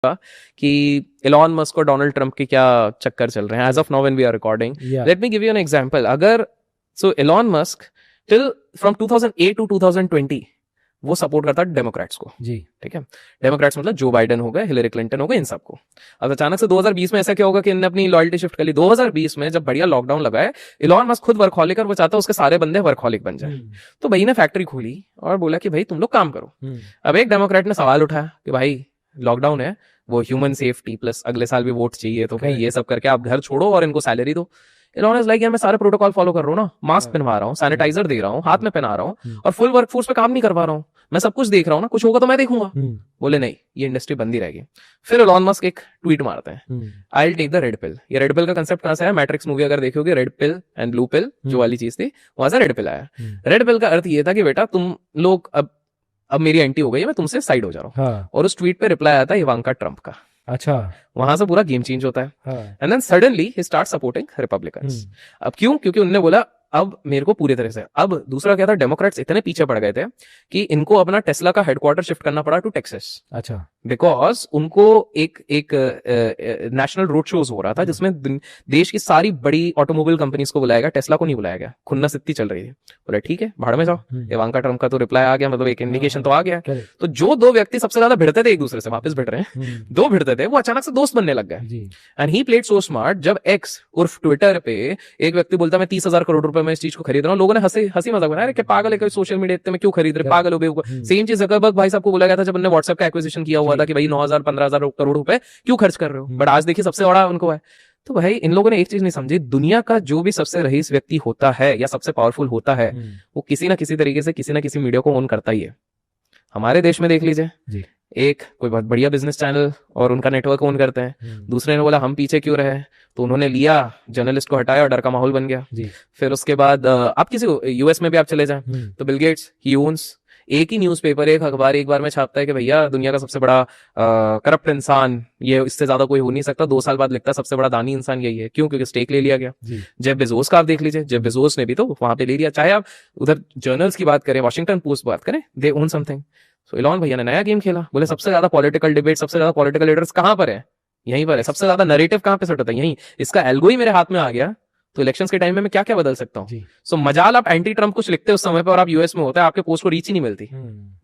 कि Elon Musk और Donald Trump के क्या चक्कर चल रहे हैं as of now when we are recording. Let me give you an example. अगर so Elon Musk till from 2008 to 2020 वो सपोर्ट करता है डेमोक्रेट्स को जी. ठीक है, डेमोक्रेट्स मतलब जो बाइडेन हो गए, हिलरी क्लिंटन हो गए, इन सबको. अब अचानक से 2020 में ऐसा क्या होगा कि इन्होंने अपनी लॉयल्टी शिफ्ट कर ली. 2020 में जब बढ़िया लॉकडाउन लगा है, एलॉन मस्क खुद वर्कहॉलिक और वो चाहता है उसके सारे बंदे वर्कहॉलिक बन जाए. तो भाई ने फैक्ट्री खोली और बोला कि भाई तुम लोग काम करो. अब एक डेमोक्रेट ने सवाल उठाया कि भाई लॉकडाउन है, वो ह्यूमन सेफ्टी प्लस अगले साल भी वोट चाहिए, तो भाई ये सब करके आप घर छोड़ो और इनको सैलरी दो. एलॉन इज लाइक यार मैं सारे प्रोटोकॉल फॉलो कर रहा हूँ ना, मास्क पहनवा रहा हूँ, सैनिटाइजर दे रहा हूँ, हाथ में पहना रहा हूँ और फुल वर्कफोर्स पे काम नहीं करवा रहा हूँ, मैं सब कुछ देख रहा हूँ ना, कुछ होगा तो मैं देखूंगा. बोले नहीं, ये इंडस्ट्री बंद ही रहेगी. फिर एलॉन मस्क एक ट्वीट मारते हैं, I will take the red pill. ये रेड पिल का कंसेप्ट कहां से आया? मैट्रिक्स मूवी अगर देखोगे, red pill and blue pill जो वाली चीज थी, वहां से रेड पिल आया. रेड पिल का अर्थ ये था कि बेटा तुम लोग अब मेरी एंटी हो गई है, मैं तुमसे साइड हो जा रहा हूँ. और उस ट्वीट पे रिप्लाई आता है इवांका ट्रंप का. अच्छा, वहां से पूरा गेम चेंज होता है. एंड देन सडनली ही स्टार्ट सपोर्टिंग रिपब्लिकन्स. अब क्यों? क्योंकि उन्होंने बोला अब मेरे को पूरी तरह से. अब दूसरा क्या था, डेमोक्रेट्स इतने पीछे पड़ गए थे कि इनको अपना टेस्ला का हेडक्वार्टर शिफ्ट करना पड़ा टू टेक्सास. अच्छा, बिकॉज उनको एक नेशनल रोड शोज हो रहा था जिसमें देश की सारी बड़ी ऑटोमोबाइल कंपनीज को बुलाया गया, टेस्ला को नहीं बुलाया गया. खुन्नस इतनी चल रही थी. बोले ठीक है, भाड़ में जाओ. इवांका ट्रंप का तो रिप्लाई आ गया, मतलब एक इंडिकेशन तो आ गया. तो जो दो व्यक्ति सबसे ज्यादा भिड़ते थे एक दूसरे से, वापस भिड़ रहे हैं, दो भिड़ते थे, वो अचानक से दोस्त बनने लग गए. And he played so smart. जब एक्स उर्फ ट्विटर पे एक व्यक्ति बोलता मैं 30,000 करोड़ रुपए में इस चीज को खरीद रहा हूँ, लोगों ने हंसी मजाक बनाया कि पागल है, सोशल मीडिया इतने में क्यों खरीद रहे, पागल हो गए. सेम चीज जकरबर्ग भाई साहब को बोला गया था जब उन्होंने व्हाट्सएप का एक्विजिशन किया हुआ था कि भाई 9,000 15,000 करोड़ रुपए क्यों खर्च कर रहे हो. बट आज देखिए सबसे बड़ा उनको है. तो भाई इन लोगों ने एक चीज नहीं समझी, दुनिया का जो भी सबसे रईस व्यक्ति होता है या सबसे पावरफुल होता है, वो किसी ना किसी तरीके से किसी ना किसी मीडिया को ओन करता ही है. हमारे देश में देख लीजिए, एक कोई बहुत बढ़िया बिजनेस चैनल और उनका नेटवर्क ओन करते हैं. दूसरे ने बोला हम पीछे क्यों रहे, तो उन्होंने लिया, जर्नलिस्ट को हटाया और डर का माहौल बन गया. फिर उसके बाद आप किसी यूएस में भी आप चले जाएं तो बिल गेट्स ही ओन्स एक ही न्यूज़पेपर, एक अखबार एक बार में छापता है कि भैया दुनिया का सबसे बड़ा करप्ट इंसान, ये इससे ज्यादा कोई हो नहीं सकता. 2 साल बाद लिखता है सबसे बड़ा दानी इंसान यही है. क्यों? क्योंकि स्टेक ले लिया गया. जेफ बेजोस का आप देख लीजिए, जेफ बेजोस ने भी तो वहां पे ले लिया. चाहे आप उधर जर्नल्स की बात करें, वॉशिंगटन पोस्ट बात करें, दे ओन समथिंग. सो एलॉन भैया ने नया गेम खेला. बोले सबसे ज्यादा पॉलिटिकल डिबेट, सबसे ज्यादा पॉलिटिकल लीडर्स कहां पर है? यहीं पर है. सबसे ज्यादा नैरेटिव कहां पे सेट होता है? यहीं. इसका एल्गो ही मेरे हाथ में आ गया, तो इलेक्शंस के टाइम में मैं क्या क्या बदल सकता हूँ. सो मजाल आप एंटी ट्रंप कुछ लिखते उस समय पर और आप यूएस में होता है, आपके पोस्ट को रीच ही नहीं मिलती,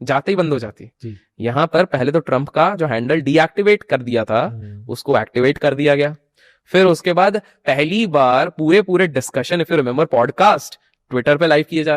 जाते ही बंद हो जाती. यहाँ पर पहले तो ट्रंप का जो हैंडल डीएक्टिवेट कर दिया था उसको एक्टिवेट कर दिया गया. फिर उसके बाद पहली बार पूरे discussion, if you remember, podcast Twitter पे लाइव किए जा